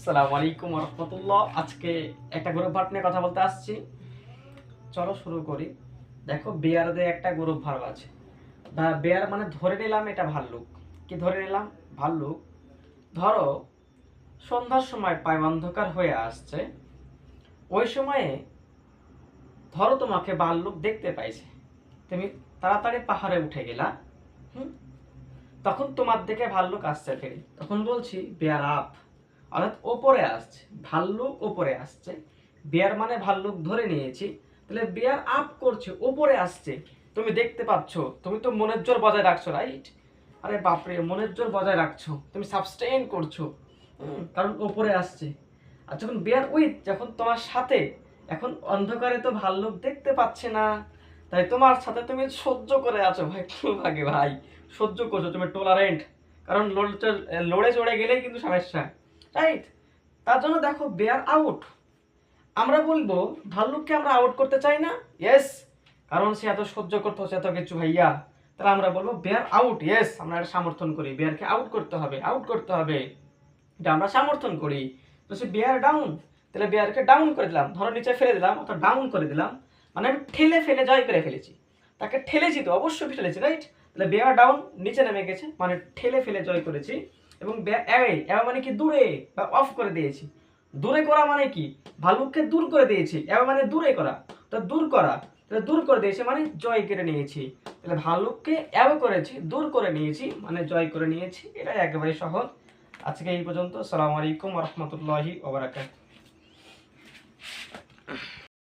আসসালামু আলাইকুম রহমতুল্লাহ। আজকে একটা গ্রুপ ভার্ব নিয়ে কথা বলতে আসছি। চলো শুরু করি। দেখো, বেয়ারদের একটা গ্রুপ ভার্ব আছে। বেয়ার মানে ধরে নিলাম এটা ভাল্লুক। কি ধরে নিলাম? ভাল্লুক। ধরো সন্ধ্যার সময় পায় অন্ধকার হয়ে আসছে, ওই সময়ে ধরো তোমাকে ভাল্লুক দেখতে পাইছে, তুমি তাড়াতাড়ি পাহাড়ে উঠে গেলা। হুম, তখন তোমার দিকে ভাল্লুক আসছে ফেরে, তখন বলছি বেয়ার আপ, অর্থাৎ ওপরে আসছে। ভাল্লুক ওপরে আসছে, বেয়ার মানে ভাল্লুক ধরে নিয়েছি, তাহলে বেয়ার আপ করছে, ওপরে আসছে। তুমি দেখতে পাচ্ছ, তুমি তো মনের জোর বজায় রাখছো, রাইট? আরে বাপরে, মনের জোর বজায় রাখছো, তুমি সাবস্টেইন করছো। কারণ ওপরে আসছে। আর যখন বেয়ার উইথ, যখন তোমার সাথে, এখন অন্ধকারে তো ভাল্লুক দেখতে পাচ্ছে না, তাই তোমার সাথে তুমি সহ্য করে আছো ভাই, খুব আগে ভাই সহ্য করছো, তুমি টলারেন্ট। কারণ লড়ে চড়ে গেলেই কিন্তু সমস্যা, রাইট? তার জন্য দেখো বেয়ার আউট। আমরা বলবো ভাল্লুককে আমরা আউট করতে চাই না, ইয়েস, কারণ সে এত সহ্য করতে হচ্ছে এত কিছু ভাইয়া। তাহলে আমরা বলবো বেয়ার আউট, ইয়েস, আমরা এটা সমর্থন করি, বেয়ারকে আউট করতে হবে, আউট করতে হবে, এটা আমরা সমর্থন করি। তো সে বেয়ার ডাউন, তাহলে বেয়ারকে ডাউন করে দিলাম, ধরো নিচে ফেলে দিলাম অথবা ডাউন করে দিলাম, মানে আমি ঠেলে ফেলে জয় করে ফেলেছি। তাকে ঠেলেছি, তো অবশ্যই ঠেলেছি, রাইট? তাহলে বেয়ার ডাউন, নিচে নেমে গেছে, মানে ঠেলে ফেলে জয় করেছি। এবং অ্যাওয়ে, অ্যাওয়ে মানে কি দূরে বা অফ করে দিয়েছি। দূরে করা মানে কি? ভালুককে দূর করে দিয়েছি, অ্যাওয়ে মানে দূরে করা, তো দূর করা, তাহলে দূর করে দিয়েছি মানে জয় কেড়ে নিয়েছি। তাহলে ভালুককে অ্যাওয়ে করেছি, দূর করে নিয়েছি মানে জয় করে নিয়েছি। এটা একেবারে সহজ। আজকে এই পর্যন্ত। আসসালামু আলাইকুম ওয়া রাহমাতুল্লাহি ওয়া বারাকাতুহু।